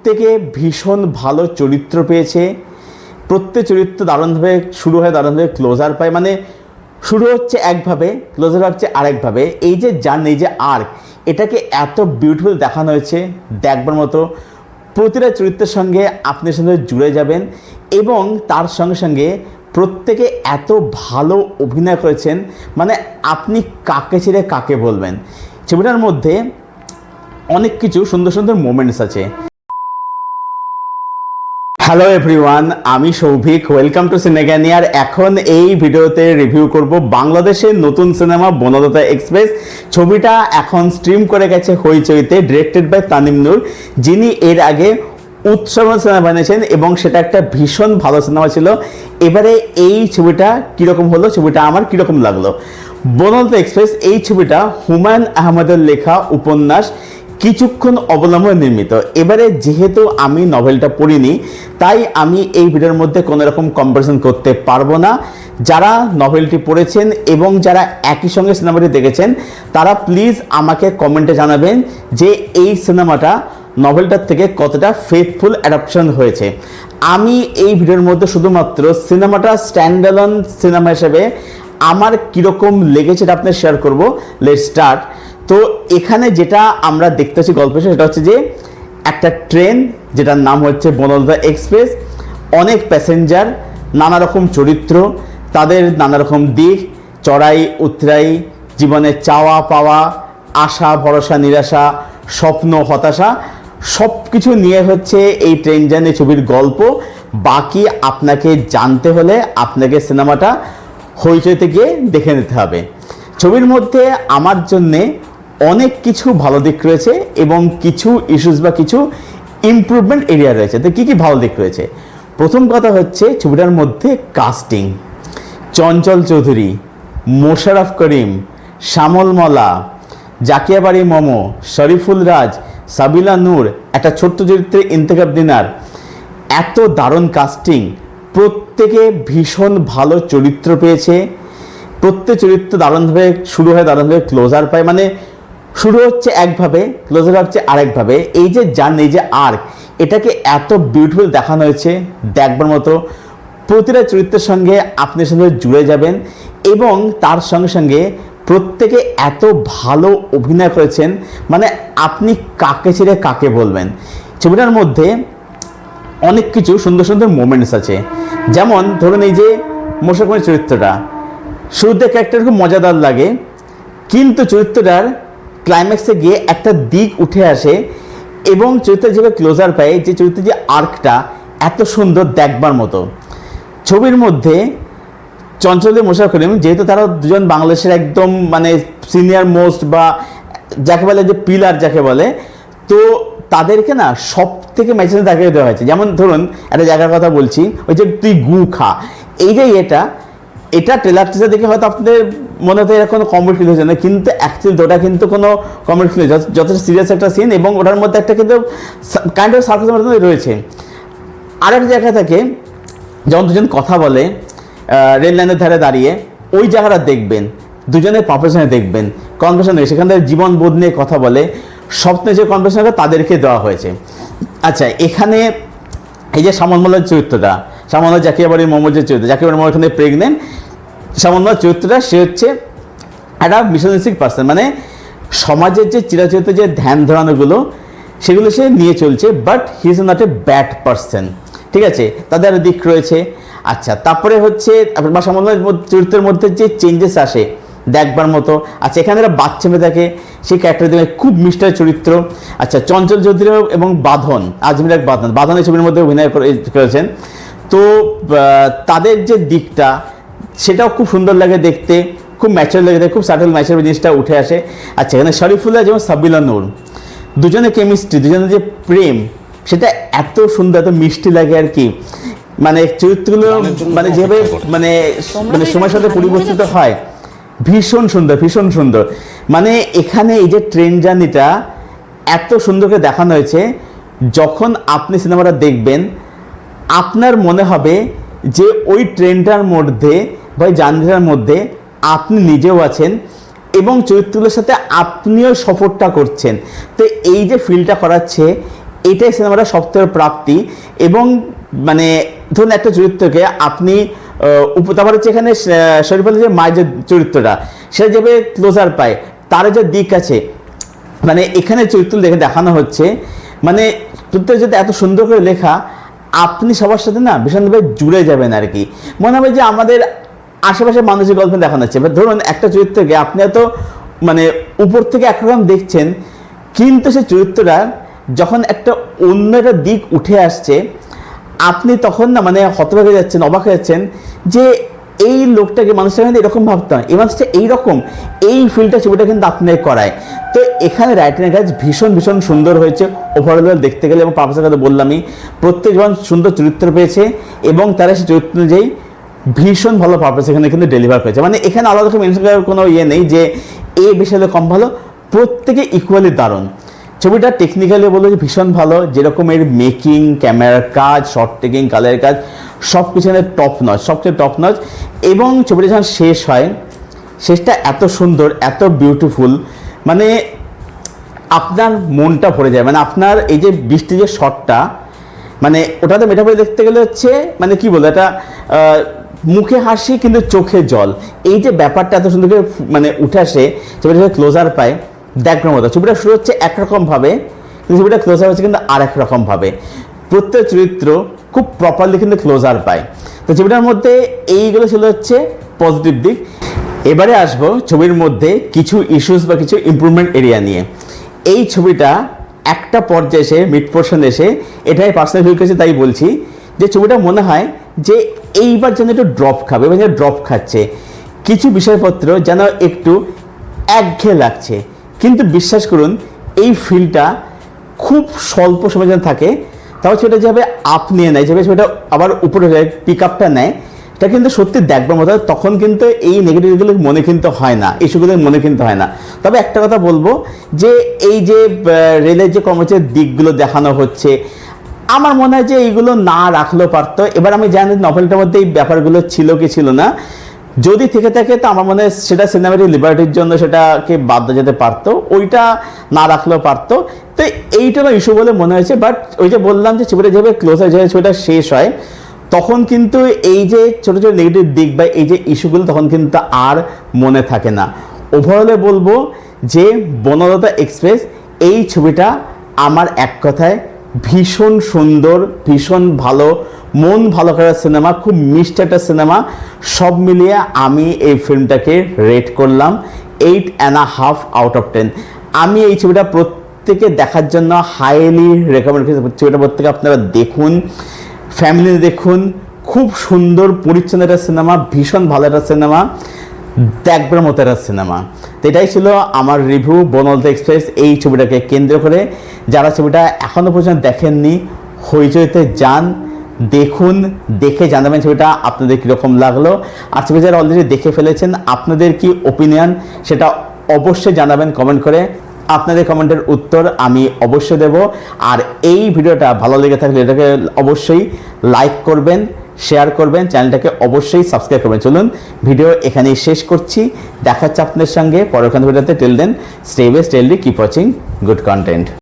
প্রত্যেকে ভীষণ ভালো চরিত্র পেয়েছে। প্রত্যেক চরিত্র দারুণভাবে শুরু হয়, দারুণভাবে ক্লোজার পায়। মানে শুরু হচ্ছে একভাবে, ক্লোজার হচ্ছে আরেকভাবে। এই যে জার্নি, এই যে আর্ক, এটাকে এত বিউটিফুল দেখানো হয়েছে, দেখবার মতো। প্রতিটা চরিত্রের সঙ্গে আপনি সঙ্গে জুড়ে যাবেন এবং তার সঙ্গে সঙ্গে প্রত্যেকে এত ভালো অভিনয় করেছেন, মানে আপনি কাকে ছেড়ে কাকে বলবেন। ছবিটার মধ্যে অনেক কিছু সুন্দর সুন্দর মোমেন্টস আছে। হ্যালো এভরিওয়ান, আমি সৌভিক, ওয়েলকাম টু সিনেগানি। আর এখন এই ভিডিওতে রিভিউ করব বাংলাদেশের নতুন সিনেমা বনলতা এক্সপ্রেস। ছবিটা এখন স্ট্রিম করে গেছে হইচইতে, ডিরেক্টেড বাই তানিম নূর, যিনি এর আগে উৎসব সিনেমা বানিয়েছেন এবং সেটা একটা ভীষণ ভালো সিনেমা ছিল। এবারে এই ছবিটা কীরকম হলো, ছবিটা আমার কীরকম লাগলো। বনলতা এক্সপ্রেস এই ছবিটা হুমায়ুন আহমেদের লেখা উপন্যাস কিছুক্ষণ অবলম্বনে নির্মিত। এবারে যেহেতু আমি নভেলটা পড়িনি, তাই আমি এই ভিডিওর মধ্যে কোনো রকম কম্পারিজন করতে পারবো না। যারা নভেলটি পড়েছেন এবং যারা একই সঙ্গে সিনেমাটি দেখেছেন, তারা প্লিজ আমাকে কমেন্টে জানাবেন যে এই সিনেমাটা নভেলটার থেকে কতটা ফেথফুল অ্যাডাপশন হয়েছে। আমি এই ভিডিওর মধ্যে শুধুমাত্র সিনেমাটা স্ট্যান্ডঅ্যালোন সিনেমা হিসেবে আমার কীরকম লেগেছে এটা আপনার শেয়ার করবো। Let's start. তো এখানে যেটা আমরা দেখতেছি গল্প, সেটা হচ্ছে যে একটা ট্রেন যেটার নাম হচ্ছে বনলতা এক্সপ্রেস, অনেক প্যাসেঞ্জার, নানা রকম চরিত্র, তাদের নানা রকম দিক, চড়াই উতরাই, জীবনে চাওয়া পাওয়া, আশা ভরসা নিরাশা, স্বপ্ন হতাশা, সব কিছু নিয়ে হচ্ছে এই ট্রেন জার্নি ছবির গল্প। বাকি আপনাকে জানতে হলে আপনাকে সিনেমাটা হইচইতে গিয়ে দেখে নিতে হবে। ছবির মধ্যে আমার জন্যে অনেক কিছু ভালো দিক রয়েছে এবং কিছু ইস্যুস বা কিছু ইমপ্রুভমেন্ট এরিয়া রয়েছে। তো কী কী ভালো দিক রয়েছে? প্রথম কথা হচ্ছে ছবিটার মধ্যে কাস্টিং। চঞ্চল চৌধুরী, মোশাররফ করিম, শ্যামল মলা, জাকিয়া বাড়ি মমো, শরীফুল রাজ, সাবিলা নূর, একটা ছোট্ট চরিত্রে ইন্তেখাব দিনার, এত দারুণ কাস্টিং। প্রত্যেকে ভীষণ ভালো চরিত্র পেয়েছে। প্রত্যেক চরিত্র দারুণভাবে শুরু হয়, দারুণভাবে ক্লোজার পায়। মানে শুরু হচ্ছে একভাবে, ক্লোজার হচ্ছে আরেকভাবে। এই যে জার্নি, এই যে আর্ক, এটাকে এত বিউটিফুল দেখানো হয়েছে, দেখবার মতো। প্রতিটা চরিত্রের সঙ্গে আপনি সঙ্গে জুড়ে যাবেন এবং তার সঙ্গে সঙ্গে প্রত্যেকে এত ভালো অভিনয় করেছেন, মানে আপনি কাকে ছেড়ে কাকে বলবেন। ছবিটার মধ্যে অনেক কিছু সুন্দর সুন্দর মোমেন্টস আছে। যেমন ধরুন এই যে মোশাররফের চরিত্রটা, শুরুতে ক্যারেক্টার খুব মজাদার লাগে, কিন্তু চরিত্রটার ক্লাইম্যাক্সে গিয়ে একটা দিক উঠে আসে এবং চরিত্রের যেভাবে ক্লোজার পায়, যে চরিত্রের যে আর্কটা এত সুন্দর দেখবার মতো। ছবির মধ্যে চঞ্চলের মোশাররফ করিম, যেহেতু তারা দুজন বাংলাদেশের একদম মানে সিনিয়র মোস্ট বা যাকে বলে যে পিলার যাকে বলে, তো তাদেরকে না সব থেকে ম্যাচে তাকে দেওয়া হয়েছে। যেমন ধরুন একটা জায়গার কথা বলছি, ওই যে তুই গু খা, এই যে এটা ট্রেলার টিজার দেখে হয়তো আপনাদের মনে হতে এরকম কমেডি ফিল হয়েছে না, কিন্তু অ্যাকচুয়ালি ওটা কিন্তু কোনো কমেডি ফিল, যথেষ্ট সিরিয়াস একটা সিন এবং ওটার মধ্যে একটা কিন্তু কাইন্ড অফ সার্কাসের মতো রয়েছে। আরেক জায়গা থেকে যখন দুজন কথা বলে রেল লাইনের ধারে দাঁড়িয়ে, ওই জায়গাটা দেখবেন, দুজনের প্রফেশনে দেখবেন কনভারসেশন, সেখান থেকে জীবন বোধ নিয়ে কথা বলে, স্বপ্নে যে কনভারসেশনটা তাদেরকে দেওয়া হয়েছে। আচ্ছা, এখানে এই যে শ্যামল মলার চরিত্রটা, শ্যামল জাকিয়া বাড়ির মোমোর যে চরিত্র, জাকিয়া বাড়ির মোমো এখানে প্রেগনেন্ট, শ্যামল মলার চরিত্রটা সে হচ্ছে একটা মিশনারিস্টিক পার্সন, মানে সমাজের যে চিরাচরিত যে ধ্যান ধারণাগুলো সেগুলো সে নিয়ে চলছে, but he is not a bad person. ঠিক আছে, তাদের দিক রয়েছে। আচ্ছা, তারপরে হচ্ছে শ্যামল চরিত্রের মধ্যে যে চেঞ্জেস আসে দেখবার মতো। আচ্ছা, এখানে একটা বাচ্চা মেয়ে থাকে, সেই ক্যারেক্টার দেখে খুব মিষ্টার চরিত্র। আচ্ছা, চঞ্চল চৌধুরী এবং বাঁধন, আজমির এক বাঁধন এই ছবির মধ্যে অভিনয় করেছেন। তো তাদের যে দিকটা সেটাও খুব সুন্দর লাগে দেখতে, খুব ম্যাচার লাগে দেখতে, খুব সাটেল ম্যাচার জিনিসটা উঠে আসে। আচ্ছা, এখানে শরীফুল্লাহ যেমন সাবিলা নূর, দুজনের কেমিস্ট্রি, দুজনের যে প্রেম, সেটা এত সুন্দর, এত মিষ্টি লাগে আর কি। মানে চরিত্রগুলো মানে যেভাবে মানে সময়ের সাথে পরিবর্তিত হয়, ভীষণ সুন্দর, ভীষণ সুন্দর। মানে এখানে এই যে ট্রেন জার্নিটা এত সুন্দর করে দেখানো হয়েছে, যখন আপনি সিনেমাটা দেখবেন আপনার মনে হবে যে ওই ট্রেনটার মধ্যে বা জার্নিটার মধ্যে আপনি নিজেও আছেন এবং চরিত্রগুলোর সাথে আপনিও সফরটা করছেন। তো এই যে ফিলটা করাচ্ছে, এটাই সিনেমাটা সবথেকে প্রাপ্তি। এবং মানে ধরুন একটা চরিত্রকে আপনি তারপর হচ্ছে এখানে শরীফ আলীর যে মায়ের যে চরিত্রটা সেটা যেভাবে ক্লোজার পায়, তার যে দিক আছে, মানে এখানে চরিত্র দেখে দেখানো হচ্ছে, মানে চরিত্র যদি এত সুন্দর করে লেখা, আপনি সবার সাথে না ভীষণভাবে জুড়ে যাবেন আর কি। মনে হবে যে আমাদের আশেপাশে মানুষের গল্প দেখানো হচ্ছে। এবার ধরুন একটা চরিত্রকে আপনি এত মানে উপর থেকে একরকম দেখছেন, কিন্তু সেই চরিত্রটা যখন একটা অন্য একটা দিক উঠে আসছে, আপনি তখন না মানে হতবাক হয়ে যাচ্ছেন, অবাক হয়ে যাচ্ছেন যে এই লোকটাকে, মানুষটা কিন্তু এরকম ভাবতাম, এই মানুষটা এইরকম, এই ফিলটা ছবিটা কিন্তু আপনাকে করায়। তো এখানে রাইটিংয়ের কাজ ভীষণ ভীষণ সুন্দর হয়েছে ওভারঅল দেখতে গেলে। এবং পারপাসের কথা বললামই, প্রত্যেকজন সুন্দর চরিত্র পেয়েছে এবং তারা সেই চরিত্র অনুযায়ী ভীষণ ভালো পারপাস এখানে কিন্তু ডেলিভার করেছে। মানে এখানে আলাদা রকম মেনশন করার কোনো ইয়ে নেই যে এ বেশি হলে কম ভালো, প্রত্যেকে ইকুয়ালি দারুণ। ছবিটা টেকনিক্যালি বললো যে ভীষণ ভালো, যেরকম এর মেকিং, ক্যামেরার কাজ, শর্ট টেকিং, কালারের কাজ, সব কিছু টপ নচ, সবচেয়ে টপ নচ। এবং ছবিটা যখন শেষ হয়, শেষটা এত সুন্দর, এত বিউটিফুল, মানে আপনার মনটা ভরে যায়। মানে আপনার এই যে বৃষ্টি যে শটটা, মানে ওটাতে মেটাফোরি দেখতে গেলে হচ্ছে মানে কি বলবো, এটা মুখে হাসি কিন্তু চোখে জল, এই যে ব্যাপারটা এত সুন্দর করে মানে উঠে আসে, ছবিটা ক্লোজার পায় দেখবার মতো। ছবিটা শুরু হচ্ছে একরকমভাবে, কিন্তু ছবিটা ক্লোজার হচ্ছে কিন্তু আর একরকমভাবে। প্রত্যেক চরিত্র খুব প্রপারলি কিন্তু ক্লোজার পায়। তো ছবিটার মধ্যে এইগুলো ছিল হচ্ছে পজিটিভ দিক। এবারে আসবো ছবির মধ্যে কিছু ইস্যুস বা কিছু ইমপ্রুভমেন্ট এরিয়া নিয়ে। এই ছবিটা একটা পর্যায়ে এসে, মিড পোর্শন এসে, এটাই পার্সোনাল ফিল করেছে, তাই বলছি যে ছবিটা মনে হয় যে এইবার যেন একটু ড্রপ খাবে, এবার যেন ড্রপ খাচ্ছে। কিছু বিষয়পত্র যেন একটু একঘেয়ে লাগছে, কিন্তু বিশ্বাস করুন এই ফিলটা খুব স্বল্প সময় যেন থাকে, তাও সেটা যেভাবে আপ নিয়ে নেয়, যেভাবে সেটা আবার উপরে পিক আপটা নেয়, এটা কিন্তু সত্যি দেখবার মতো। তখন কিন্তু এই নেগেটিভগুলো মনে কিন্তু হয় না, ইস্যুগুলো মনে কিন্তু হয় না। তবে একটা কথা বলবো যে এই যে রেলের যে কর্মচারীর দিকগুলো দেখানো হচ্ছে, আমার মনে হয় যে এইগুলো না রাখলেও পারতো। এবার আমি জানি নভেলটার মধ্যে এই ব্যাপারগুলো ছিল কি ছিল না, যদি থেকে থাকে তো আমার মনে হয় সেটা সিনেমাটিক লিবার্টির জন্য সেটাকে বাদ দেওয়া যেতে পারতো, ওইটা না রাখলেও পারতো। তো এইটা ইস্যু বলে মনে হয়েছে। বাট ওই যে বললাম যে ছবিটা যেভাবে ক্লোজ হয়ে যায়, ছবিটা শেষ হয়, তখন কিন্তু এই যে ছোটো ছোটো নেগেটিভ দিক বা এই যে ইস্যুগুলো তখন কিন্তু আর মনে থাকে না। ওভারঅলে বলবো যে বনলতা এক্সপ্রেস এই ছবিটা আমার এক কথায় ভীষণ সুন্দর, ভীষণ ভালো, মন ভালো করার সিনেমা, খুব মিষ্টি একটা সিনেমা। সব মিলিয়ে আমি এই ফিল্মটাকে রেট করলাম 8.5 আউট অফ 10। আমি এই ছবিটা প্রত্যেকে দেখার জন্য হাইলি রেকমেন্ড করি। ছবিটা প্রত্যেকে আপনারা দেখুন, ফ্যামিলি দেখুন, খুব সুন্দর পরিচ্ছন্ন একটা সিনেমা, ভীষণ ভালো একটা সিনেমা, দেখবার মতো একটা সিনেমা। তো এটাই ছিল আমার রিভিউ বনলতা এক্সপ্রেস এই ছবিটাকে কেন্দ্র করে। যারা ছবিটা এখনও পর্যন্ত দেখেননি, হইচইতে যান, দেখুন, দেখে জানাবেন ছবিটা আপনাদের কীরকম লাগলো। আর ছবি যারা অলরেডি দেখে ফেলেছেন, আপনাদের কি ওপিনিয়ন সেটা অবশ্যই জানাবেন কমেন্ট করে। আপনাদের কমেন্টের উত্তর আমি অবশ্যই দেব। আর এই ভিডিওটা ভালো লেগে থাকলে এটাকে অবশ্যই লাইক করবেন, শেয়ার করবেন, চ্যানেলটাকে অবশ্যই সাবস্ক্রাইব করবেন। চলুন ভিডিও এখানেই শেষ করছি, দেখা হচ্ছে আপনাদের সঙ্গে পরের ভিডিওতে। Till then stay best, stay healthy, keep watching good content.